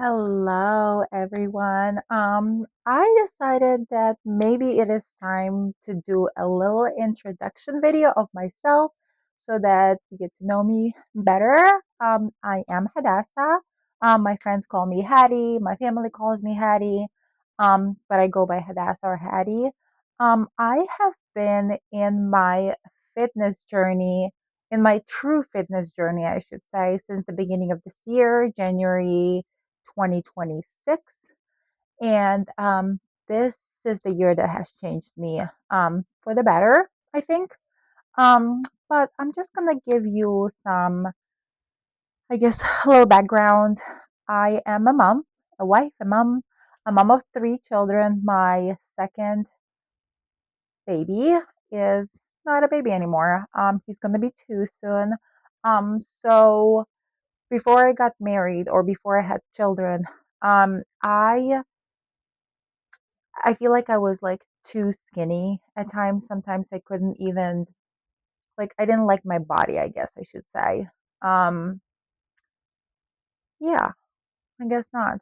Hello, everyone. I decided that maybe it is time to do a little introduction video of myself so that you get to know me better. I am Hadassah. My friends call me Hattie. My family calls me Hattie. But I go by Hadassah or Hattie. I have been in my fitness journey, in my true fitness journey, I should say, since the beginning of this year, January 2026. And this is the year that has changed me for the better, I think. But I'm just going to give you some, I guess, a little background. I am a mom, a wife, a mom of three children. My second baby is not a baby anymore. He's going to be two soon. So before I got married or before I had children, I feel like I was like too skinny at times. Sometimes I couldn't even like I didn't like my body, I guess I should say. Um yeah, I guess not.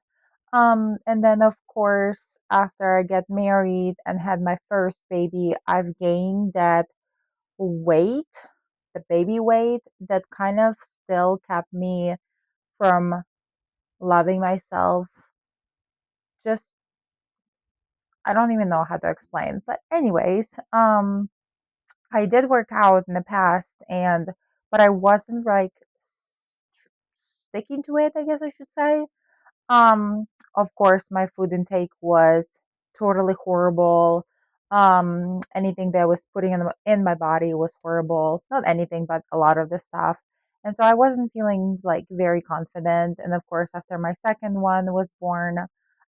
And then of course after I get married and had my first baby, I've gained that weight, the baby weight that kind of still kept me from loving myself. Just I don't even know how to explain. But anyways, I did work out in the past and but I wasn't like sticking to it, I guess I should say. Um of course my food intake was totally horrible. Anything that I was putting in my body was horrible. Not anything, but a lot of the stuff. And so I wasn't feeling like very confident. And of course after my second one was born,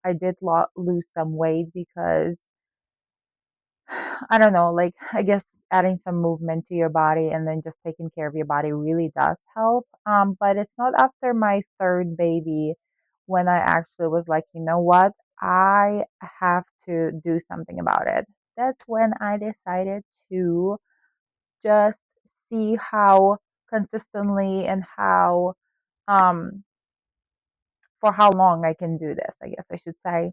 I did lose some weight because I don't know, like I guess adding some movement to your body and then just taking care of your body really does help. But it's not after my third baby when I actually was like, you know what, I have to do something about it. That's when I decided to just see how consistently and how um for how long I can do this, I guess I should say.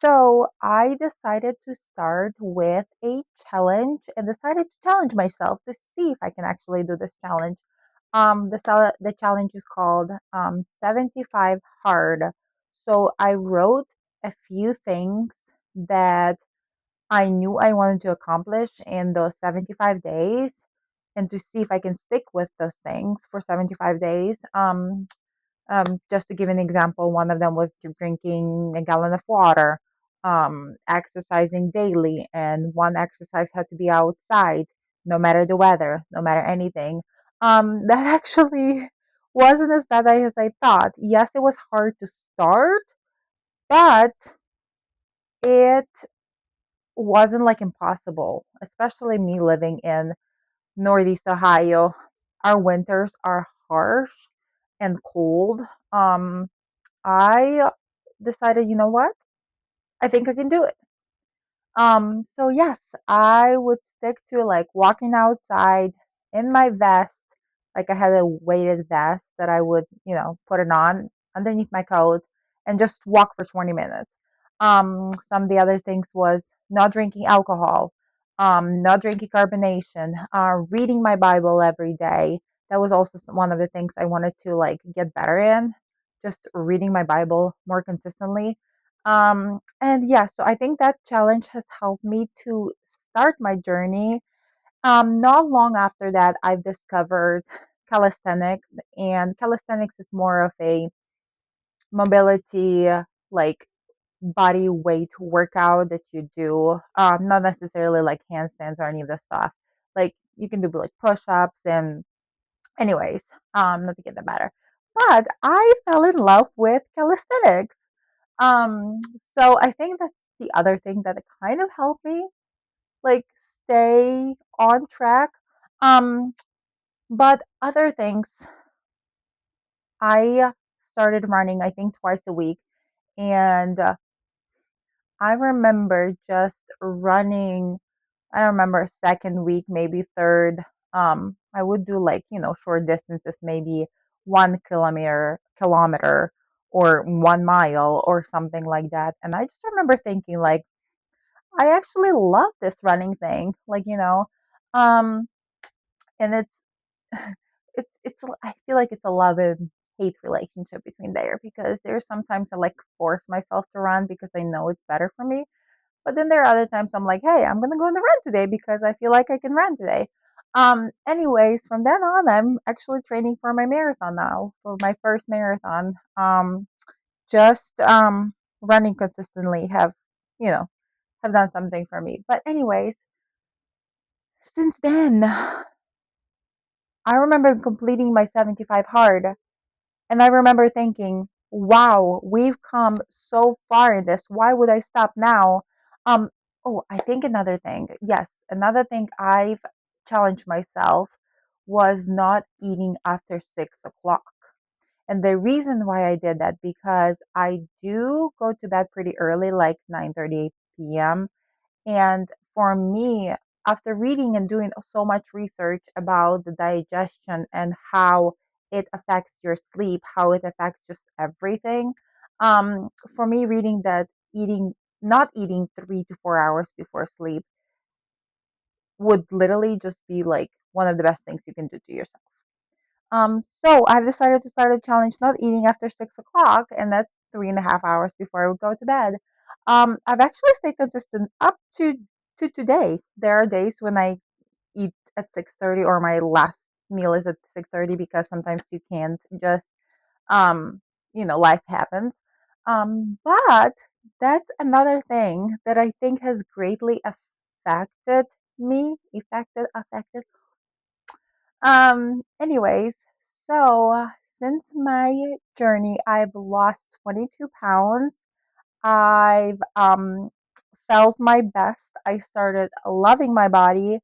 So I decided to start with a challenge and decided to challenge myself to see if I can actually do this challenge. The challenge is called 75 Hard. So I wrote a few things that I knew I wanted to accomplish in those 75 days and to see if I can stick with those things for 75 days. Just to give an example, one of them was drinking a gallon of water, exercising daily, and one exercise had to be outside, no matter the weather, no matter anything. That actually wasn't as bad as I thought. Yes, it was hard to start, but it wasn't like impossible, especially me living in Northeast Ohio. Our winters are harsh and cold. Um, I decided, you know what? I think I can do it. So yes, I would stick to like walking outside in my vest. Like I had a weighted vest that I would, put it on underneath my coat and just walk for 20 minutes. Some of the other things was not drinking alcohol, not drinking carbonation, reading my Bible every day. That was also one of the things I wanted to like get better in, just reading my Bible more consistently. And yeah, so I think that challenge has helped me to start my journey. Not long after that, I've discovered calisthenics, and calisthenics is more of a mobility, like body weight workout that you do. Not necessarily like handstands or any of the stuff. Like you can do like push ups and, anyways, not to get that better. But I fell in love with calisthenics. Um, so I think that's the other thing that kind of helped me like stay on track. Um, but other things, I started running I think twice a week, and I remember just running. I don't remember second week, maybe third. I would do like short distances, maybe 1 kilometer, or 1 mile or something like that. And I just remember thinking like, I actually love this running thing. Um, and I feel like it's a love and hate relationship between there because there's sometimes I like force myself to run because I know it's better for me. But then there are other times I'm like, hey, I'm gonna go on the run today because I feel like I can run today. Anyways, from then on, I'm actually training for my marathon now, for my first marathon. Just running consistently you know, have done something for me. But anyways, since then, I remember completing my 75 hard, and I remember thinking, wow, we've come so far in this. Why would I stop now? Um, oh, I think another thing. Yes, another thing I've challenged myself was not eating after 6 o'clock. And the reason why I did that because I do go to bed pretty early, like 9:30 p.m. And for me, after reading and doing so much research about the digestion and how it affects your sleep, how it affects just everything, for me, reading that not eating 3 to 4 hours before sleep would literally just be like one of the best things you can do to yourself. So I decided to start a challenge not eating after 6 o'clock, and that's 3.5 hours before I would go to bed. I've actually stayed consistent up to today. There are days when I eat at 6:30 or my last meal is at 6:30 because sometimes you can't just um life happens. But that's another thing that I think has greatly affected me, affected anyways, so since my journey, I've lost 22 pounds. I've felt my best. I started loving my body.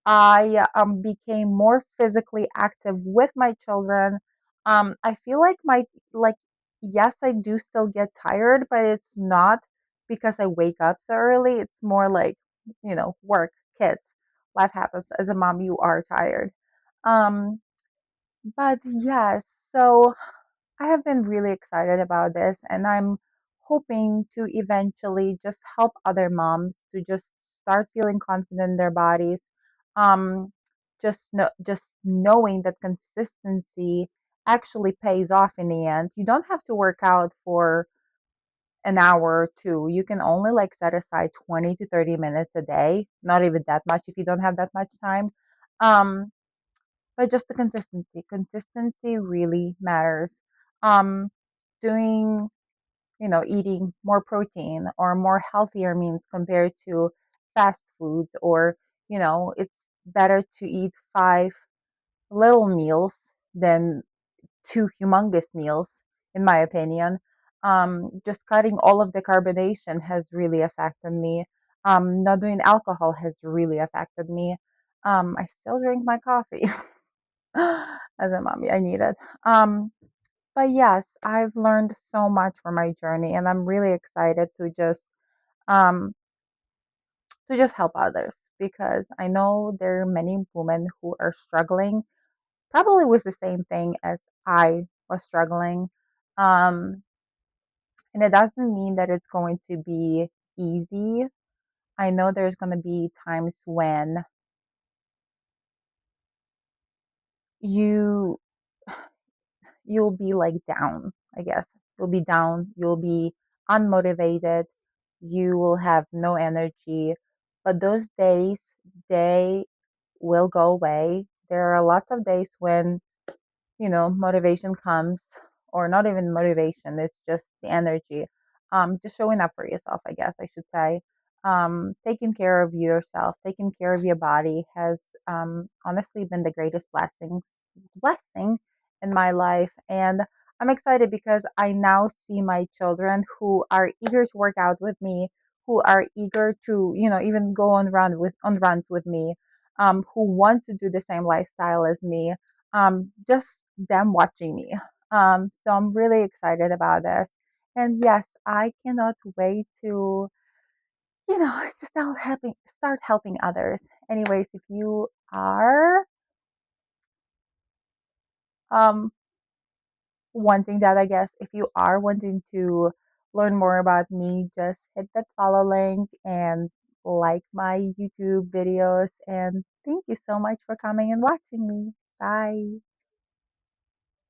I became more physically active with my children. I feel like yes, I do still get tired, but it's not because I wake up so early. It's more like, work, kids, life happens. As a mom, you are tired. Um, but yes, so I have been really excited about this, and I'm hoping to eventually just help other moms to just start feeling confident in their bodies. Um, just knowing that consistency actually pays off in the end. You don't have to work out for an hour or two. You can only like set aside 20 to 30 minutes a day, not even that much if you don't have that much time. Um, but just the consistency. Consistency really matters. Um, doing, eating more protein or more healthier means compared to fast foods, or, it's better to eat 5 little meals than 2 humongous meals, in my opinion. Just cutting all of the carbonation has really affected me. Not doing alcohol has really affected me. I still drink my coffee. As a mommy, I need it. Um, but yes, I've learned so much from my journey, and I'm really excited um to just help others because I know there are many women who are struggling, probably with the same thing as I was struggling. Um, and it doesn't mean that it's going to be easy. I know there's going to be times when you you'll be like down, I guess. You'll be down, you'll be unmotivated, you will have no energy. But those days, they will go away. There are lots of days when motivation comes, or not even motivation, it's just the energy. Just showing up for yourself, I guess I should say. Taking care of yourself, taking care of your body has honestly been the greatest blessing in my life. And I'm excited because I now see my children who are eager to work out with me, who are eager to, even go on runs with me, who want to do the same lifestyle as me. Just them watching me. So I'm really excited about this. And yes, I cannot wait to, to start helping others. Anyways, if you are um one thing that I guess if you are wanting to learn more about me, just hit that follow link and like my YouTube videos. And thank you so much for coming and watching me. Bye.